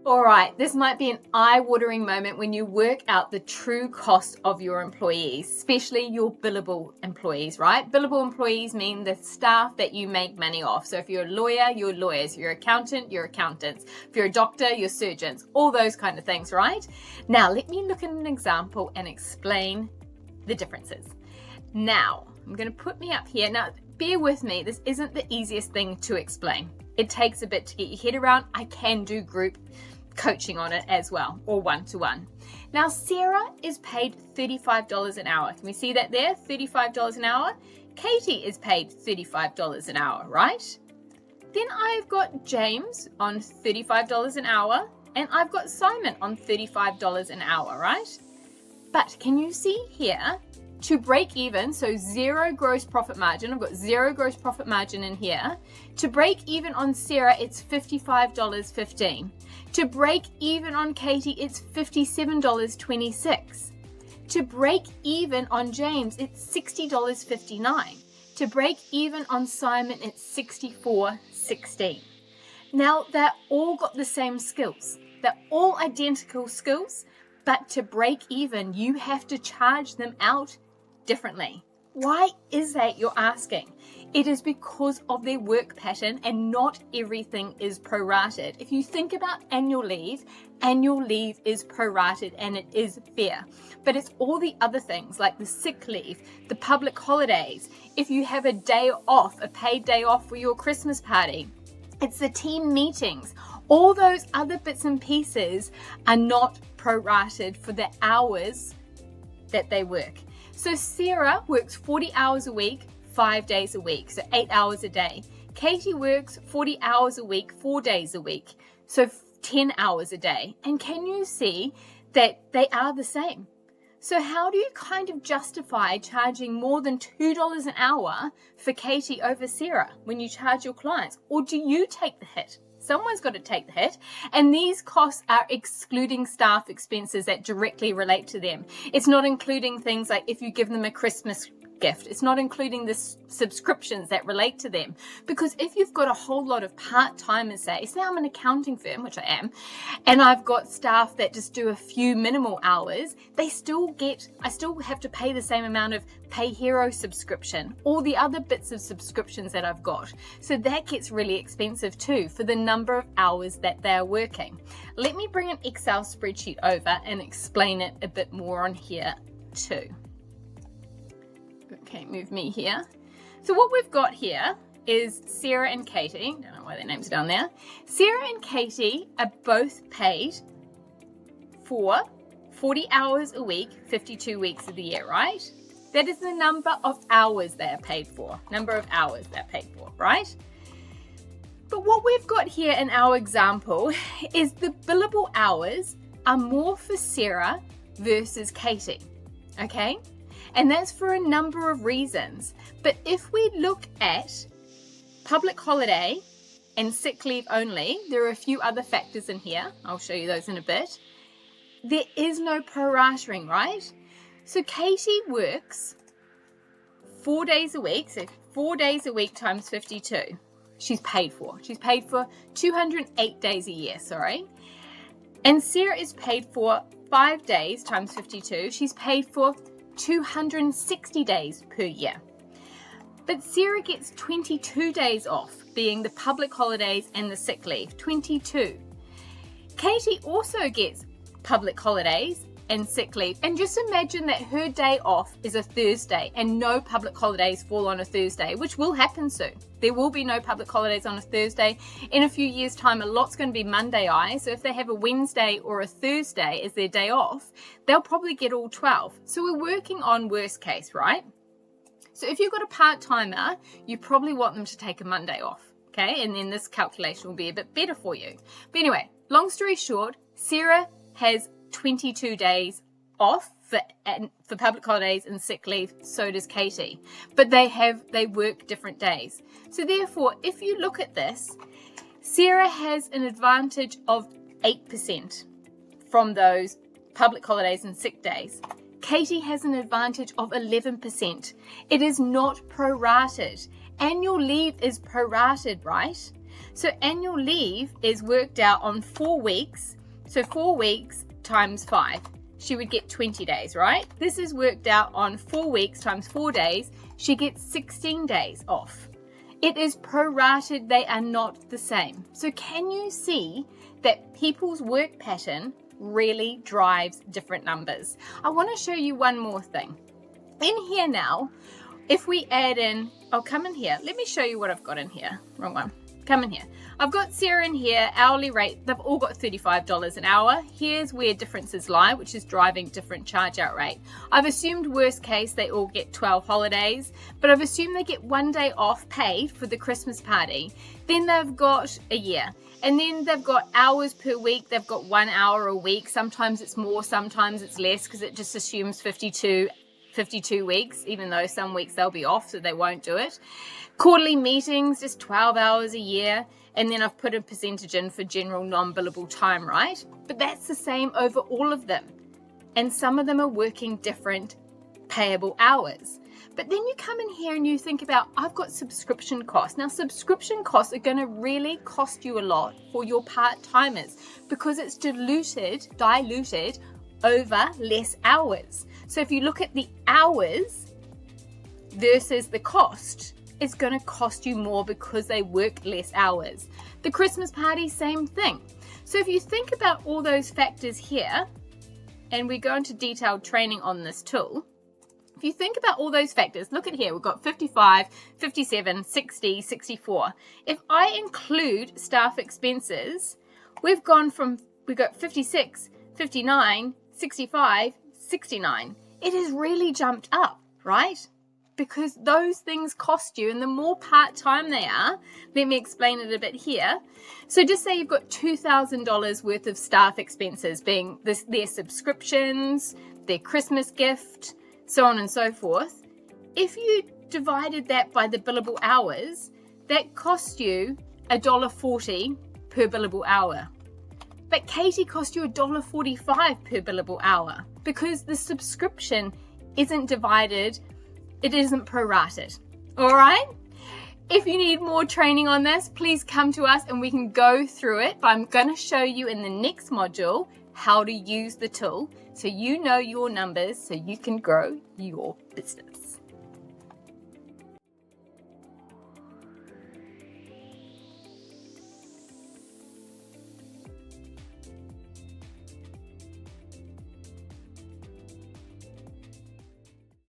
All right, this might be an eye-watering moment when you work out the true cost of your employees, especially your billable employees, right? Billable employees mean the staff that you make money off. So if you're a lawyer, you're lawyers. If you're an accountant, you're accountants. If you're a doctor, you're surgeons. All those kind of things, right? Now, let me look at an example and explain the differences. Now, I'm going to put me up here. Now, bear with me. This isn't the easiest thing to explain. It takes a bit to get your head around. I can do group coaching on it as well, or one-to-one. Now, Sarah is paid $35 an hour. Can we see that there? $35 an hour. Katie is paid $35 an hour, right? Then I've got James on $35 an hour, and I've got Simon on $35 an hour, right? But can you see here, to break even, so zero gross profit margin, I've got zero gross profit margin in here. To break even on Sarah, it's $55.15. To break even on Katie, it's $57.26. To break even on James, it's $60.59. To break even on Simon, it's $64.16. Now, they're all got the same skills. They're all identical skills, but to break even, you have to charge them out differently. Why is that, you're asking? It is because of their work pattern, and not everything is prorated. If you think about annual leave is prorated and it is fair. But it's all the other things like the sick leave, the public holidays. If you have a day off, a paid day off for your Christmas party, it's the team meetings. All those other bits and pieces are not prorated for the hours that they work. So Sarah works 40 hours a week, 5 days a week, so 8 hours a day. Katie works 40 hours a week, 4 days a week, so 10 hours a day. And can you see that they are the same? So how do you kind of justify charging more than $2 an hour for Katie over Sarah when you charge your clients? Or do you take the hit? Someone's got to take the hit, and these costs are excluding staff expenses that directly relate to them. It's not including things like if you give them a Christmas gift. It's not including the subscriptions that relate to them. Because if you've got a whole lot of part-timers, say I'm an accounting firm, which I am, and I've got staff that just do a few minimal hours, I still have to pay the same amount of Pay Hero subscription, all the other bits of subscriptions that I've got. So that gets really expensive too for the number of hours that they're working. Let me bring an Excel spreadsheet over and explain it a bit more on here too. Okay, move me here. So what we've got here is Sarah and Katie. Don't know why their names are down there. Sarah and Katie are both paid for 40 hours a week, 52 weeks of the year, right? That is the number of hours they are paid for. Number of hours they're paid for, right? But what we've got here in our example is the billable hours are more for Sarah versus Katie, okay? And that's for a number of reasons. But if we look at public holiday and sick leave only, there are a few other factors in here. I'll show you those in a bit. There is no prorating, right? So Katie works 4 days a week. So 4 days a week times 52. She's paid for 208 days a year, sorry. And Sarah is paid for 5 days times 52. She's paid for 260 days per year. But Sarah gets 22 days off, being the public holidays and the sick leave, 22. Katie also gets public holidays and sick leave. And just imagine that her day off is a Thursday and no public holidays fall on a Thursday, which will happen soon. There will be no public holidays on a Thursday. In a few years' time, a lot's going to be Monday-eye. So if they have a Wednesday or a Thursday as their day off, they'll probably get all 12. So we're working on worst case, right? So if you've got a part-timer, you probably want them to take a Monday off, okay? And then this calculation will be a bit better for you. But anyway, long story short, Sarah has 22 days off for public holidays and sick leave. So does Katie, but they work different days. So therefore, if you look at this, Sarah has an advantage of 8% from those public holidays and sick days. Katie has an advantage of 11%. It is not prorated. Annual leave is prorated, right? So annual leave is worked out on 4 weeks. So 4 weeks times 5. She would get 20 days, right? This is worked out on 4 weeks times 4 days. She gets 16 days off. It is prorated, they are not the same. So can you see that people's work pattern really drives different numbers? I want to show you one more thing. In here now, if we add in, I'll come in here. Let me show you what I've got in here. Wrong one. Come in here. I've got Sarah in here, hourly rate. They've all got $35 an hour. Here's where differences lie, which is driving different charge out rate. I've assumed worst case they all get 12 holidays, but I've assumed they get 1 day off paid for the Christmas party. Then they've got a year. And then they've got hours per week. They've got 1 hour a week. Sometimes it's more, sometimes it's less, because it just assumes 52 weeks, even though some weeks they'll be off, so they won't do it. Quarterly meetings, just 12 hours a year. And then I've put a percentage in for general non-billable time, right? But that's the same over all of them. And some of them are working different payable hours. But then you come in here and you think about, I've got subscription costs. Now, subscription costs are going to really cost you a lot for your part-timers because it's diluted over less hours. So if you look at the hours versus the cost, it's going to cost you more because they work less hours. The Christmas party, same thing. So if you think about all those factors here, and we go into detailed training on this tool, if you think about all those factors, look at here, we've got 55, 57, 60, 64. If I include staff expenses, we've got 56, 59, 65, 69. It has really jumped up, right? Because those things cost you, and the more part-time they are, let me explain it a bit here. So just say you've got $2,000 worth of staff expenses, being their subscriptions, their Christmas gift, so on and so forth. If you divided that by the billable hours, that costs you $1.40 per billable hour. But Katie cost you $1.45 per billable hour because the subscription isn't divided. It isn't prorated. All right? If you need more training on this, please come to us and we can go through it. But I'm going to show you in the next module how to use the tool so you know your numbers so you can grow your business.